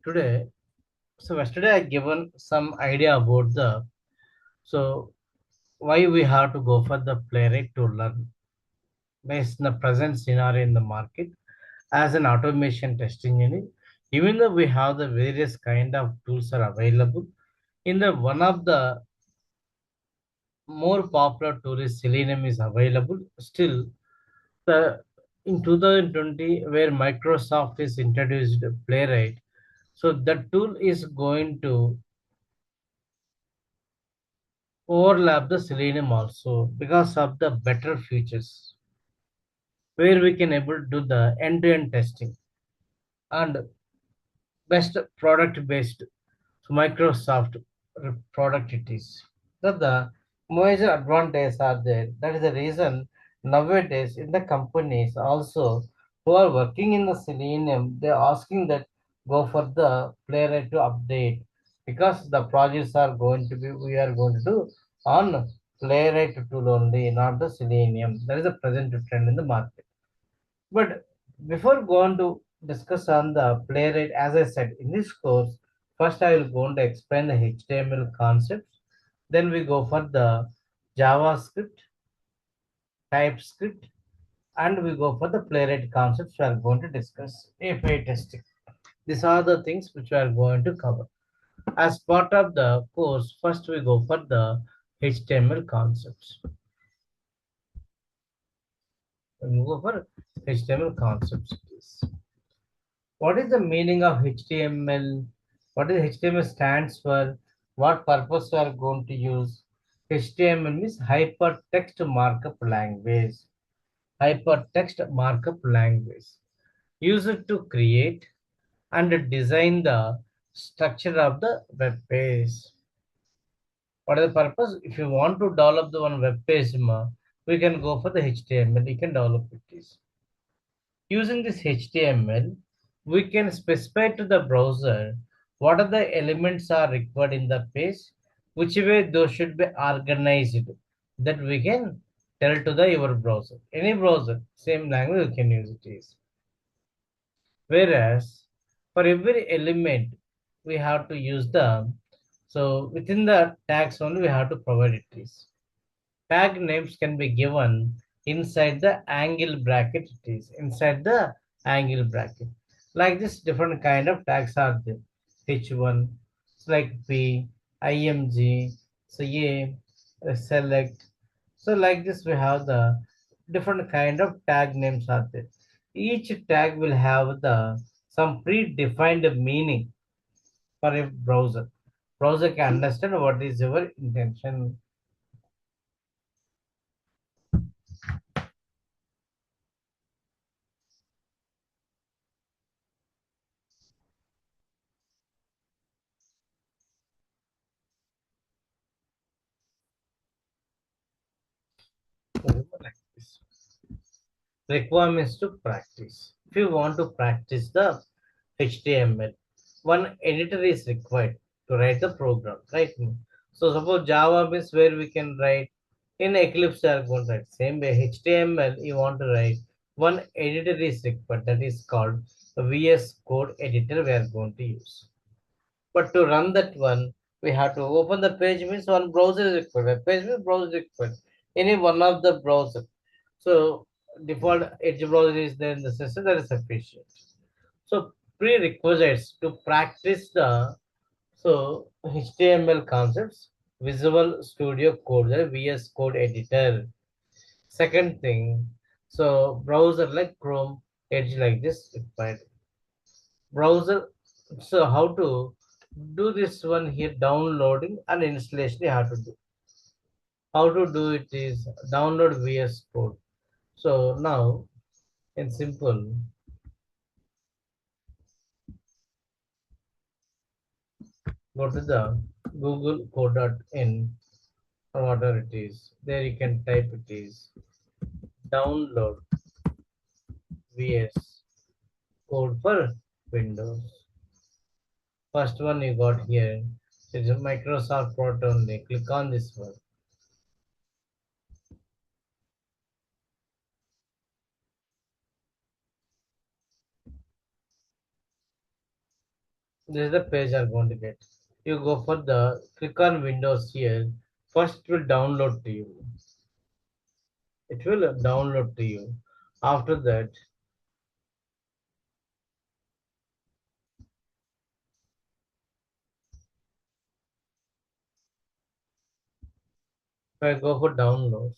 Today, so yesterday I given some idea about the so why we have to go for the playwright to learn based on the present scenario in the market as an automation testing unit. Even though we have the various kind of tools are available, in the one of the more popular tool is Selenium is available. Still, the in 2020 where Microsoft is introduced Playwright, so the tool is going to overlap the Selenium also because of the better features where we can able to do the end-to-end testing and best product based Microsoft product it is. That the major advantages are there. That is the reason nowadays in the companies also who are working in the Selenium, they're asking that go for the Playwright to update because the projects are going to be we are going to do on Playwright tool only, not the Selenium. That is the present trend in the market. But before going to discuss on the playwright, as I said in this course, first I will go to explain the HTML concepts. Then we go for the JavaScript, TypeScript, and we go for the playwright concepts we are going to discuss API testing. These are the things which we are going to cover. As part of the course, first we go for the HTML concepts. We go for HTML concepts. What is the meaning of HTML? What is HTML stands for? What purpose we are going to use? HTML means hypertext markup language. Hypertext markup language. Used to create and design the structure of the web page. What is the purpose? If you want to develop the one web page, we can go for the HTML. You can develop it. Using this HTML, we can specify to the browser what are the elements are required in the page, which way those should be organized. That we can tell to the your browser. Any browser, same language you can use it is. Whereas for every element, we have to use the so within the tags only we have to provide it is. Tag names can be given inside the angle bracket it is inside the angle bracket like this different kind of tags are there h1 like p img so a select so like this we have the different kind of tag names are there each tag will have the some predefined meaning for a browser can understand what is your intention. Like this. Requirements to practice. If you want to practice the HTML, one editor is required to write the program, right? So suppose Java means where we can write in Eclipse, are going to write same way HTML. You want to write one editor is required that is called the VS Code editor. We are going to use, but to run that one, we have to open the page means one browser is required. Web page means browser is required. Any one of the browser. So default Edge browser is there in the system that is sufficient. So prerequisites to practice the so HTML concepts, Visual Studio Code, the VS Code editor. Second thing, so browser like Chrome, Edge like this required. Browser. So how to do this one here? Downloading and installation. You have to do. How to do it is download VS Code. So now in simple, go to the Google Code.in or whatever it is. There you can type it is download VS Code for Windows. First one you got here. It's a Microsoft product only. Click on this one. This is the page I'm going to get. You go for the click on Windows here. First, it will download to you. It will download to you. After that, if I go for downloads,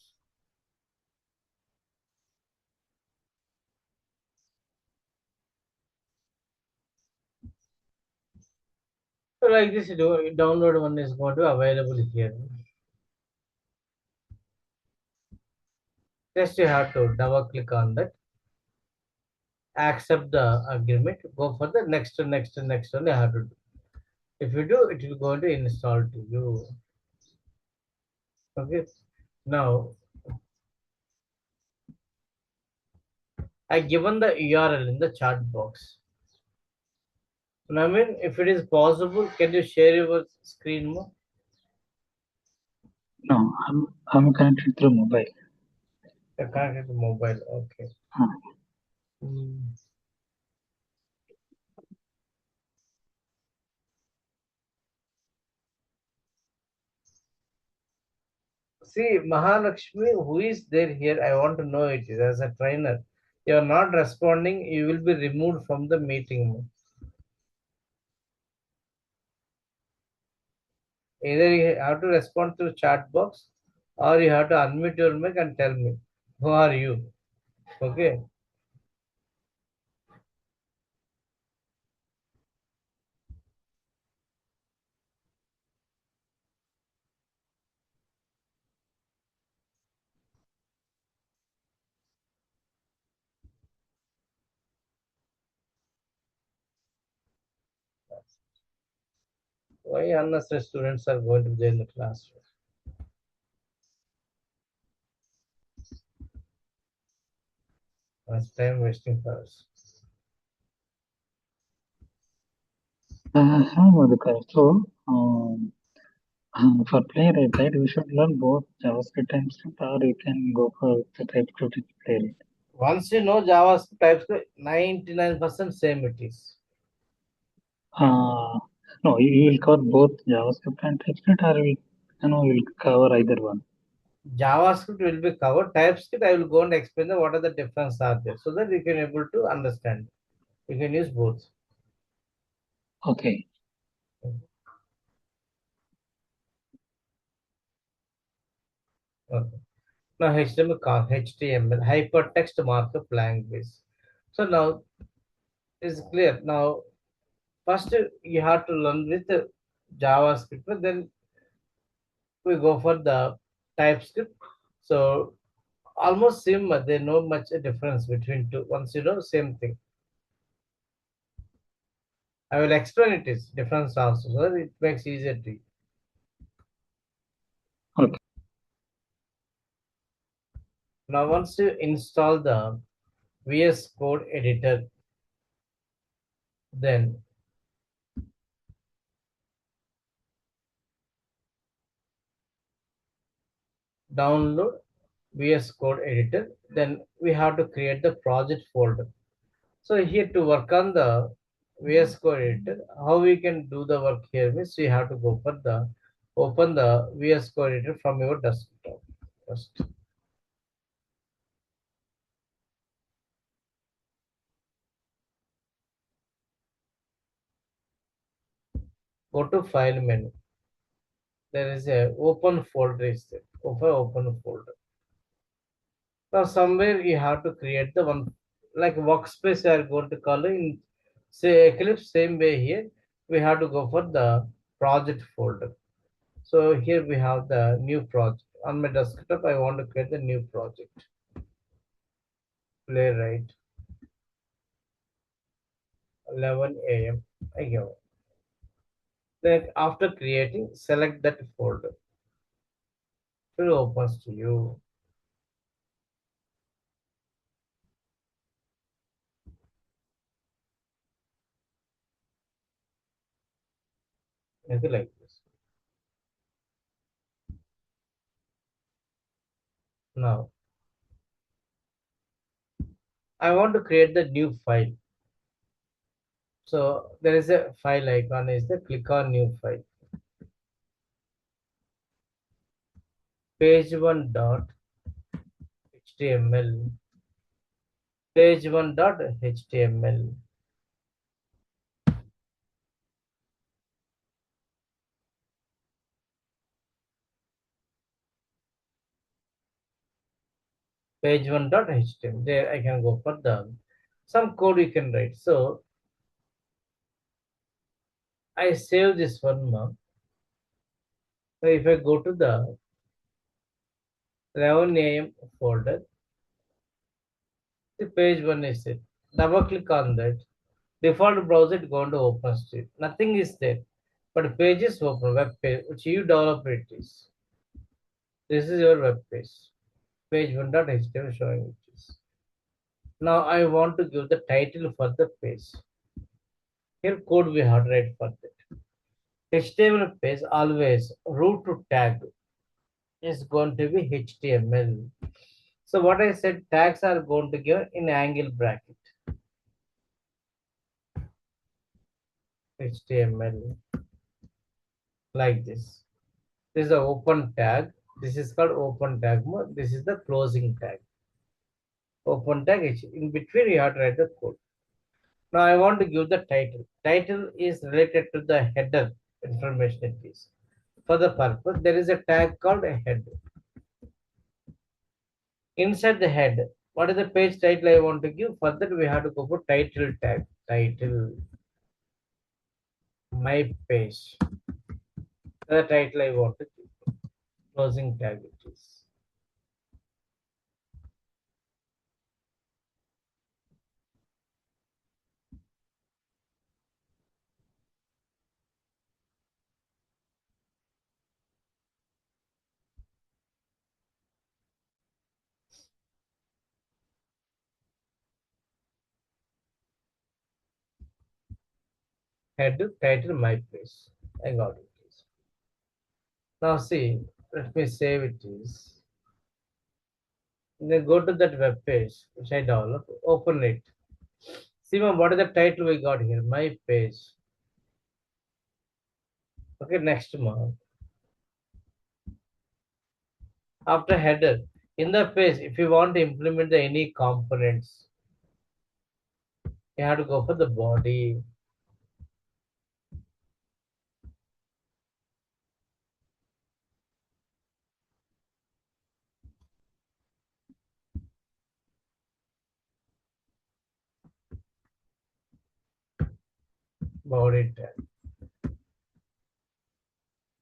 so like this, download one is going to available here. Just you have to double click on that, accept the agreement, go for the next one you have to do. If you do, it will going to install to you. Okay. Now I given the URL in the chat box. Naveen, if it is possible, can you share your screen more? No, I'm connected through mobile. You connected to mobile. Okay. Huh. Hmm. See, Mahalakshmi, who is there here? I want to know it as a trainer. You are not responding, you will be removed from the meeting. Either you have to respond through chat box or you have to unmute your mic and tell me who are you. Okay. Why unnecessary students are going to be in the classroom? That's time wasting for us. Hi, Madhukar. So, for Playwright, right, we should learn both JavaScript and TypeScript, or you can go for the TypeScript with Playwright. Once you know JavaScript, TypeScript, 99% same it is. Uh, no, you will cover both JavaScript and TypeScript, or you'll cover either one. JavaScript will be covered. TypeScript, I will go and explain what are the difference are there so that you can able to understand. You can use both. Okay. Okay. Now HTML, hypertext markup language. So now it's clear. Now first you have to learn with the JavaScript, but then we go for the TypeScript. So almost similar. There no much a difference between two. Once you know same thing. I will explain it is difference also, so that it makes easier to you. Okay. Now once you install the VS Code editor, then download VS Code editor, then we have to create the project folder. So here to work on the VS Code editor, how we can do the work here means we have to go for the open the VS Code editor from your desktop first. Go to file menu. There is a open folder is there. Open folder. Now somewhere you have to create the one like workspace. I are going to call it in say Eclipse same way here. We have to go for the project folder. So here we have the new project. On my desktop, I want to create the new project. Playwright, 11 a.m. I give. Then after creating, select that folder. It will opens to you. Maybe like this. Now I want to create the new file. So there is a file icon, is the click on new file. Page one dot html. Page one dot html. Page one dot html. There I can go for the some code you can write. So I save this one now. So if I go to the Revenue name folder, the page one is it. Double click on that. Default browser is going to open street. Nothing is there. But page is open, web page, which you develop it is. This is your web page. Page one.html showing it is. Now I want to give the title for the page. Here code we have to write for that. HTML page always root to tag is going to be HTML. So what I said, tags are going to give in angle bracket. HTML like this. This is the open tag. This is called open tag mode. This is the closing tag. Open tag is in between you have to write the code. Now I want to give the title. Title is related to the header information it is. For the purpose, there is a tag called a head. Inside the head, what is the page title I want to give? For that, we have to go for title tag. Title, my page. The title I want to give. Closing tag it is. Head title my page. I got it. Now see, let me save it is. Then go to that web page which I developed, open it. See what is the title we got here? My page. Okay, next month. After header, in the page, if you want to implement the any components, you have to go for the body. Body tag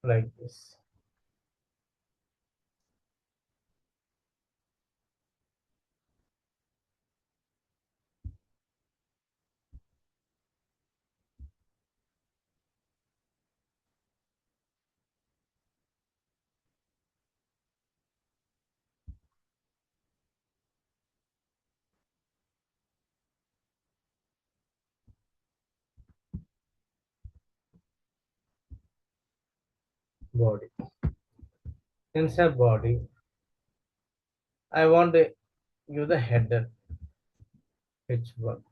like this. Body. Inside body, I want to give the header. Which one?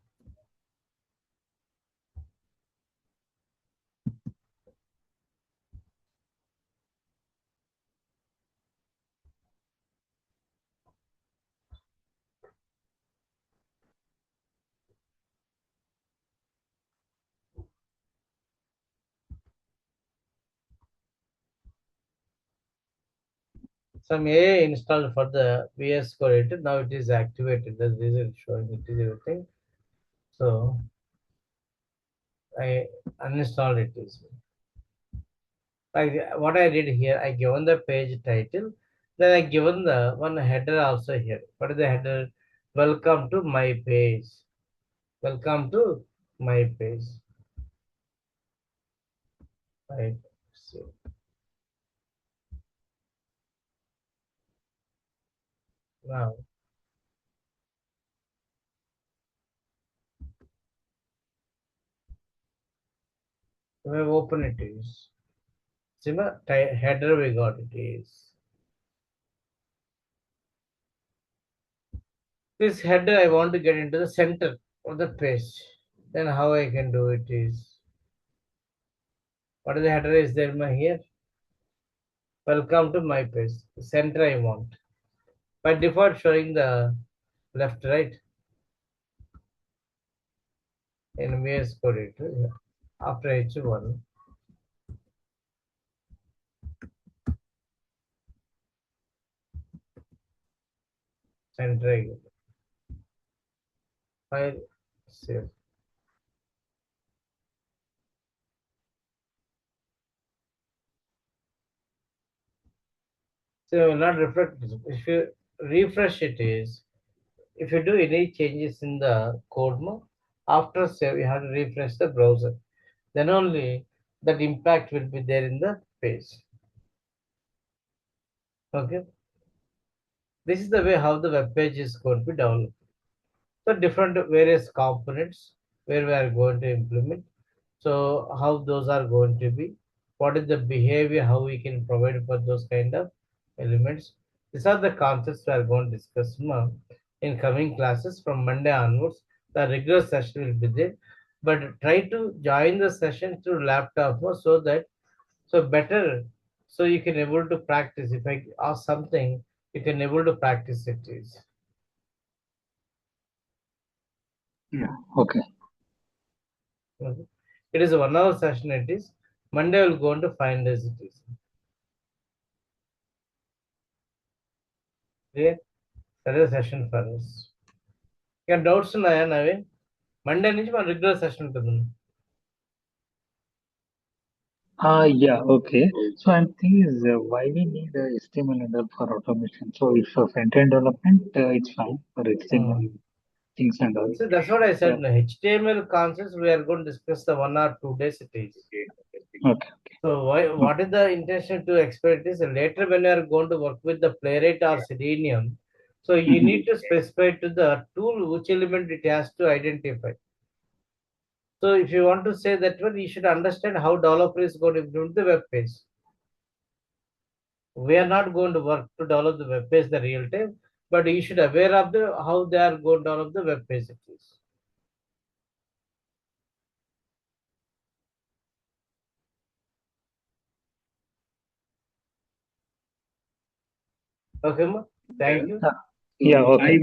Some AI installed for the VS Code. Now it is activated. The result showing it is everything. So I uninstalled it. Is like what I did here. I given the page title. Then I given the one header also here. What is the header? Welcome to my page. Welcome to my page. Right. So now we open it is. See the header we got it is. This header I want to get into the center of the page. Then how I can do it is, what is the header is there my here? Welcome to my page. Center I want. By default showing the left, right? In VS Code it. After H1, center I get. File save. So it will not reflect this. If you refresh it is, if you do any changes in the code mode, after save you have to refresh the browser. Then only that impact will be there in the page. Okay. This is the way how the web page is going to be developed. So different various components where we are going to implement. So how those are going to be, what is the behavior, how we can provide for those kind of elements. These are the concepts we are going to discuss more in coming classes from Monday onwards. The regular session will be there, but try to join the session through laptop so that so better, so you can able to practice. If I ask something, you can able to practice it is. Yeah. Okay. Okay. It is a 1 hour session. It is Monday. Will go on to find as it is. Clear? That is a session for us. Yeah, doubts ఉన్నాయా నవే? Monday నుంచి మన regular session ఉంటుంది. Yeah, okay. So I'm thinking is why we need HTML and all for automation. So if for front-end development, it's fine for HTML things and all. So that's what I Yeah. said. No, HTML concepts we are going to discuss the 1 or 2 days it is. Okay. So why, what is the intention to expect is later when you are going to work with the Playwright or Selenium, so you need to specify to the tool which element it has to identify. So if you want to say that one, you should understand how developer is going to build the web page. We are not going to work to develop the web page the real time, but you should aware of the how they are going to develop the web page at least. Okay, ma? Thank you. Yeah, okay.